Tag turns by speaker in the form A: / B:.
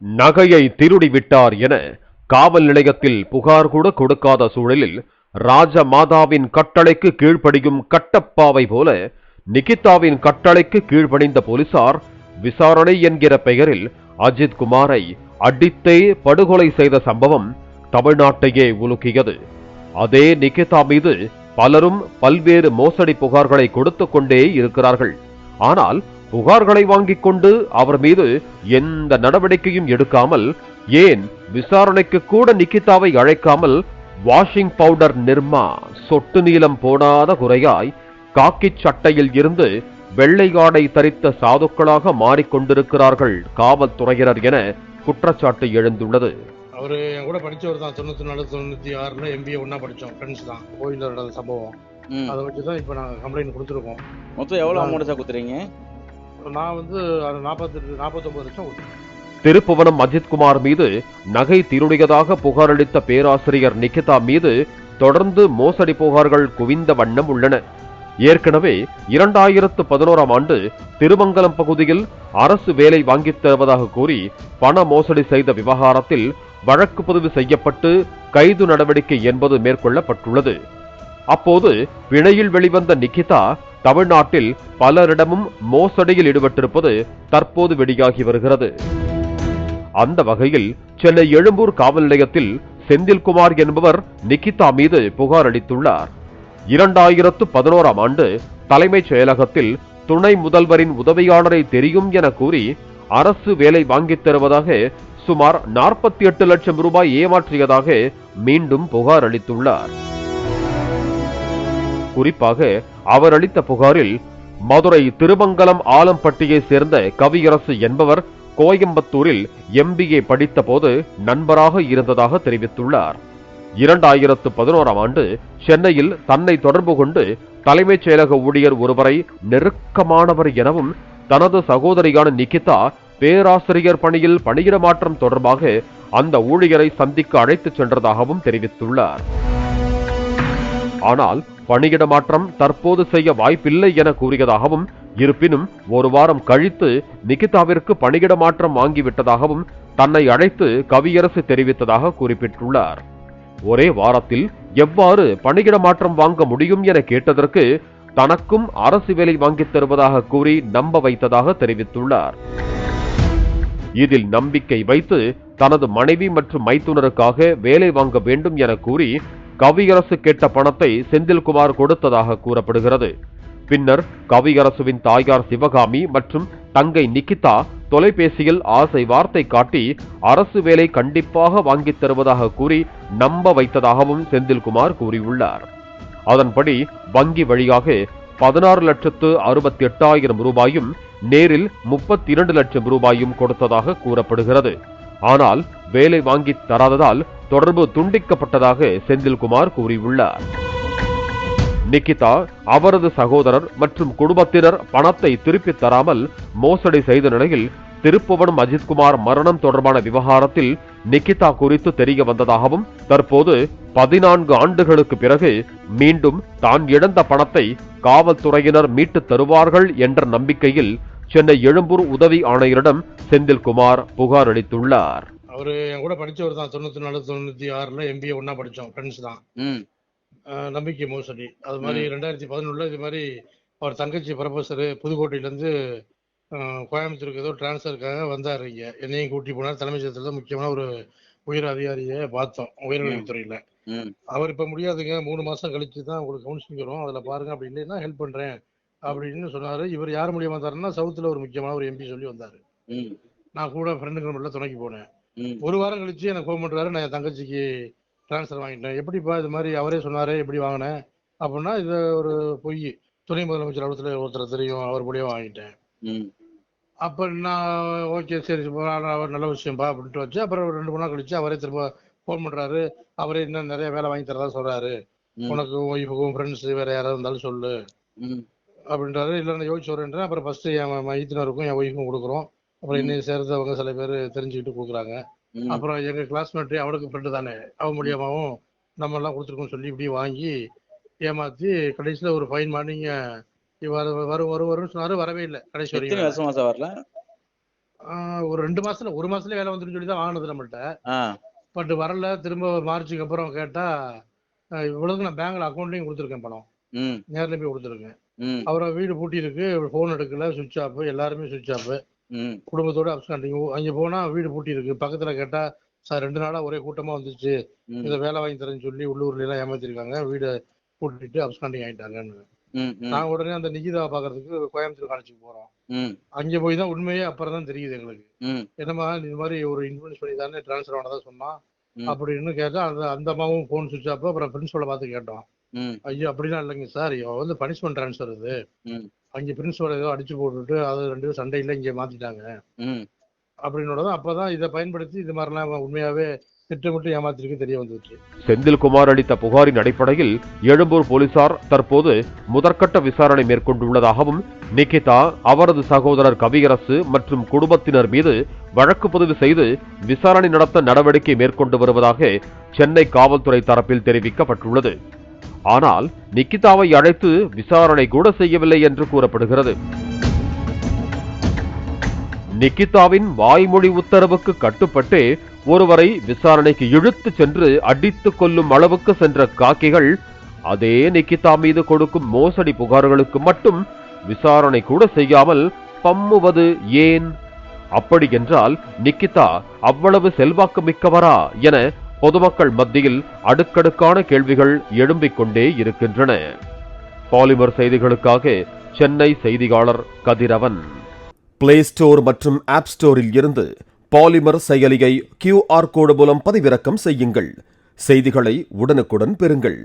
A: நகையை திருடி விட்டார் என காவல் நிலையத்தில் புகார் கூட கொடுக்காத சூழலில் ராஜமாதாவின் கட்டளைக்கு கீழ்ப்படியும் கட்டப்பாவை போல நிகிதாவின் கட்டளைக்கு கீழ்ப்படிந்த போலீசார் விசாரணை என்கிற பெயரில் அஜித் குமாரை அடித்தே படுகொலை செய்த சம்பவம் தமிழ்நாட்டையே உலுக்கியது. அதே நிகிதா மீது பலரும் பல்வேறு மோசடி புகார்களை கொடுத்துக் கொண்டே இருக்கிறார்கள். ஆனால் புகார்களை வாங்கிக் கொண்டு அவர் மீது எந்த நடவடிக்கையும் எடுக்காமல், ஏன் விசாரணைக்கு கூட நிகிதாவை அழைக்காமல் வாஷிங் பவுடர் நிர்மா சொட்டு நீளம் போடாத குறையாய் காக்கி சட்டையில் இருந்து வெள்ளை ஆடை தரித்த சாதுக்களாக மாறிக்கொண்டிருக்கிறார்கள் காவல்துறையினர் என குற்றச்சாட்டு எழுந்துள்ளது.
B: அவரு என் கூட படிச்சவர் தான். 94 96 MBA ஒன்னா படிச்சோம். ஃப்ரெண்ட்ஸ் தான். கோயிலில் நடந்த சம்பவம் அதை வச்சுதான் இப்ப நாங்க கம்ப்ளைண்ட் கொடுத்துருக்கோம்.
C: மொத்தம் எவ்வளவு அமௌண்ட் கொடுத்துறீங்க?
B: நான் வந்து 49 லட்சம் கொடுத்தேன்.
A: திருப்புவனம் அஜித்குமார் மீது நகை திருடியதாக புகாரளித்த பேராசிரியர் நிகிதா மீது தொடர்ந்து மோசடி புகார்கள் குவிந்த வண்ணம் உள்ளன. ஏற்கனவே 2011ஆம் ஆண்டு திருமங்கலம் பகுதியில் அரசு வேலை வாங்கித் தருவதாக கூறி பண மோசடி செய்த விவகாரத்தில் வழக்கு பதிவு செய்யப்பட்டு கைது நடவடிக்கை என்பது மேற்கொள்ளப்பட்டுள்ளது. அப்போது பிணையில் வெளிவந்த நிகிதா தமிழ்நாட்டில் பலரிடமும் மோசடியில் ஈடுபட்டிருப்பது தற்போது வெளியாகி வருகிறது. அந்த வகையில் சென்னை எழும்பூர் காவல் நிலையத்தில் செந்தில்குமார் என்பவர் நிகிதா மீது புகார் அளித்துள்ளார். 2011ஆம் ஆண்டு தலைமைச் செயலகத்தில் துணை முதல்வரின் உதவியாளரை தெரியும் என கூறி அரசு வேலை வாங்கித் தருவதாக சுமார் 48 லட்சம் ரூபாய் ஏமாற்றியதாக மீண்டும் புகார் அளித்துள்ளார். குறிப்பாக அவர் அளித்த புகாரில் மதுரை திருமங்கலம் ஆலம்பட்டியை சேர்ந்த கவியரசு என்பவர் கோயம்புத்தூரில் MBA படித்த போது நண்பராக இருந்ததாக தெரிவித்துள்ளார். 2011ஆம் ஆண்டு சென்னையில் தன்னை தொடர்பு கொண்டு தலைமைச் செயலக ஊழியர் ஒருவரை நெருக்கமானவர் எனவும் தனது சகோதரியான நிகிதா பேராசிரியர் பணியில் பணியிட மாற்றம் தொடர்பாக அந்த ஊழியரை சந்திக்க அழைத்துச் சென்றதாகவும் தெரிவித்துள்ளார். ஆனால் பணியிட மாற்றம் தற்போது செய்ய வாய்ப்பில்லை என கூறியதாகவும், இருப்பினும் ஒரு வாரம் கழித்து நிகிதாவிற்கு பணியிட மாற்றம் வாங்கிவிட்டதாகவும் தன்னை அழைத்து கவியரசு தெரிவித்ததாக குறிப்பிட்டுள்ளார். ஒரே வாரத்தில் எவ்வாறு பணியிட மாற்றம் வாங்க முடியும் என கேட்டதற்கு தனக்கும் அரசு வேலை வாங்கித் தருவதாக கூறி நம்ப வைத்ததாக தெரிவித்துள்ளார். இதில் நம்பிக்கை வைத்து தனது மனைவி மற்றும் மைத்துனருக்காக வேலை வாங்க வேண்டும் என கூறி கவியரசு கேட்ட பணத்தை செந்தில்குமார் கொடுத்ததாக கூறப்படுகிறது. பின்னர் கவியரசுவின் தாயார் சிவகாமி மற்றும் தங்கை நிகிதா தொலைபேசியில் ஆசை வார்த்தை காட்டி அரசு வேலை கண்டிப்பாக வாங்கித் தருவதாக கூறி நம்ப வைத்ததாகவும் செந்தில்குமார் கூறியுள்ளார். அதன்படி வங்கி வழியாக 16,68,000 ரூபாயும் நேரில் 32 லட்சம் ரூபாயும் கொடுத்ததாக கூறப்படுகிறது. ஆனால் வேலை வாங்கி தராததால் தொடர்பு துண்டிக்கப்பட்டதாக செந்தில்குமார் கூறியுள்ளார். நிகிதா, அவரது சகோதரர் மற்றும் குடும்பத்தினர் பணத்தை திருப்பித் தராமல் மோசடி செய்த நிலையில் திருப்புவனம் அஜித்குமார் மரணம் தொடர்பான விவகாரத்தில் நிகிதா குறித்து தெரிய வந்ததாகவும், தற்போது 14 ஆண்டுகளுக்கு பிறகு மீண்டும் தான் இழந்த பணத்தை காவல்துறையினர் மீட்டு தருவார்கள் என்ற நம்பிக்கையில் சென்னை எழும்பூர் உதவி ஆணையரிடம் செந்தில்குமார் புகார் அளித்துள்ளார்.
B: அவரு என் கூட படிச்சவர் தான். 94 96 MBA ஒன்னா படிச்சோம். ஃப்ரெண்ட்ஸ் தான். நம்பிக்கை மோசடி அது மாதிரி 2011 இது மாதிரி அவர் தங்கச்சி ப்ரொஃபஸர் புதுக்கோட்டையிலேருந்து கோயம்புத்தூருக்கு ஏதோ டிரான்ஸ்ஃபருக்காக வந்தார். இங்கே என்னையும் கூட்டி போனார். தலைமைச் செயலகத்தில் முக்கியமான ஒரு உயர் அதிகாரியை பார்த்தோம் உயர்கல்வித்துறையில். அவர் இப்போ முடியாதுங்க, 3 மாதம் கழிச்சு தான் உங்களுக்கு கவுன்சிலிங் வரும், அதில் பாருங்க, அப்படி இல்லைன்னா ஹெல்ப் பண்ணுறேன் அப்படின்னு சொன்னார். இவர் யார் மூலியமாக வந்தாருன்னா சவுத்தில் ஒரு முக்கியமான ஒரு MP சொல்லி வந்தார். நான் கூட ஃப்ரெண்டுங்கிற மட்டும் துணைக்கு போனேன். ஒரு வாரம் கழிச்சு எனக்கு ஃபோன் பண்ணுறாரு, நான் என் தங்கச்சிக்கு ட்ரான்ஸ்ஃபர் வாங்கிட்டேன். எப்படிப்பா இது மாதிரி அவரே சொன்னார், எப்படி வாங்கினேன் அப்படின்னா, இது ஒரு பொய், துணை முதலமைச்சர் அலுவலகத்தில் ஒருத்தர் தெரியும், அவர் மூலியமாக வாங்கிட்டேன். அப்போ நான் ஓகே சரி அவர் நல்ல விஷயம்பா அப்படின்ட்டு வச்சு, அப்புறம் 2-3 நாள் கழிச்சு அவரே திரும்ப ஃபோன் பண்ணுறாரு. அவரே இன்னும் நிறைய வேலை வாங்கி தரதா சொல்கிறாரு, உனக்கு ஒய்ஃபுக்கும் ஃப்ரெண்ட்ஸு வேறு யாராவது இருந்தாலும் சொல்லு அப்படின்றாரு. இல்லை நான் யோசிச்சு வரேன்றேன். அப்புறம் ஃபஸ்ட்டு என் மைத்தினருக்கும் என் ஒய்ஃபும் கொடுக்குறோம். அப்புறம் இன்னும் சேர்ந்தவங்க சில பேர் தெரிஞ்சுக்கிட்டு கொடுக்குறாங்க. அப்புறம் எங்கள் கிளாஸ்மேட்டு அவனுக்கு ஃப்ரெண்டு தானே, அவன் மூலியமாகவும் நம்ம எல்லாம் கொடுத்துருக்கோம்னு சொல்லி இப்படி வாங்கி ஏமாற்றி கடைசியில் ஒரு ஃபைன் மார்னிங் வரும்னு சொன்னாரு. வரவே இல்லை கடைசி வரைக்கும்.
C: வருஷமா வரல?
B: ஒரு 1 மாசத்துல வேலை வந்துருன்னு சொல்லி தான் வாங்கினது நம்மள்ட்ட. பட் வரல. திரும்ப மார்ச்சுக்கு அப்புறம் கேட்டா இவ்வளவுக்கு நான் பேங்க்ல அக்கௌண்ட்லயும் கொடுத்துருக்கேன் பணம். நேர்ல போய் கொடுத்துருக்கேன். அப்புறம் வீடு பூட்டி இருக்கு, போன் எடுக்கல, சுவிட்ச் ஆஃப், எல்லாருமே சுவிட்ச் ஆஃப், குடும்பத்தோட அப்ஸ்காண்டிங். அங்க போனா வீடு பூட்டி இருக்கு. பக்கத்துல கேட்டா சார் 2 நாளா ஒரே கூட்டமா வந்துச்சு, இதை வேலை வாங்கி தரேன்னு சொல்லி உள்ளூர்ல எல்லாம் ஏமாத்திருக்காங்க, வீடு பூட்டிட்டு அப்ஸ்காண்டிங் ஆயிட்டாங்கன்னு. நான் உடனே அந்த நிகிதாவை பாக்குறதுக்கு கோயம்புத்தூர் காலேஜுக்கு போறோம். அங்க போய் தான் உண்மையே அப்புறம் தான் தெரியுது எங்களுக்கு. என்னமா இந்த மாதிரி ஒரு இன்ஃபுளுன்ஸ் பண்ணி தானே டிரான்ஸ்ஃபர் ஆனதா சொன்னா அப்படின்னு கேட்டா, அந்த அம்மாவும் போன் சுவிட்ச் ஆஃப். அப்புறம் பிரின்சிபலை பார்த்து கேட்டோம். ஐயோ அப்படிலாம் இல்லைங்க சார், இவன் வந்து பனிஷ்மெண்ட் டிரான்ஸ்ஃபர் இது, அங்க பிரின்சிபல் ஏதோ அடிச்சு போட்டுட்டு அது 2 பேரும் சண்டையில இங்க மாத்திட்டாங்க அப்படின்னு. அப்பதான் இதை பயன்படுத்தி இது மாதிரிலாம் உண்மையாவே திட்டமிட்டு ஏமாத்திருக்கு தெரிய வந்துச்சு.
A: செந்தில்குமார் அளித்த புகாரின் அடிப்படையில் எழும்பூர் போலீசார் தற்போது முதற்கட்ட விசாரணை மேற்கொண்டுள்ளதாகவும், நிகிதா, அவரது சகோதரர் கவியரசு மற்றும் குடும்பத்தினர் மீது வழக்கு பதிவு செய்து விசாரணை நடத்த நடவடிக்கை மேற்கொண்டு வருவதாக சென்னை காவல்துறை தரப்பில் தெரிவிக்கப்பட்டுள்ளது. ஆனால் நிகிதாவை அழைத்து விசாரணை கூட செய்யவில்லை என்று கூறப்படுகிறது. நிகிதாவின் வாய்மொழி உத்தரவுக்கு கட்டுப்பட்டு ஒருவரை விசாரணைக்கு இழுத்து சென்று அடித்துக் கொல்லும் அளவுக்கு சென்ற காக்கிகள் அதே நிகிதா மீது கொடுக்கும் மோசடி புகார்களுக்கு மட்டும் விசாரணை கூட செய்யாமல் பம்முவது ஏன்? அப்படி என்றால் நிகிதா அவ்வளவு செல்வாக்கு மிக்கவரா என பொதுமக்கள் மத்தியில் அடுக்கடுக்கான கேள்விகள் எழும்பிக் கொண்டே இருக்கின்றன. பாலிமர் செய்திகளுக்காக சென்னை செய்தியாளர் கதிரவன்.
D: பிளே ஸ்டோர் மற்றும் ஆப் ஸ்டோரில் இருந்து பாலிமர் செயலியை QR கோடு மூலம் பதிவிறக்கம் செய்யுங்கள். செய்திகளை உடனுக்குடன் பெறுங்கள்.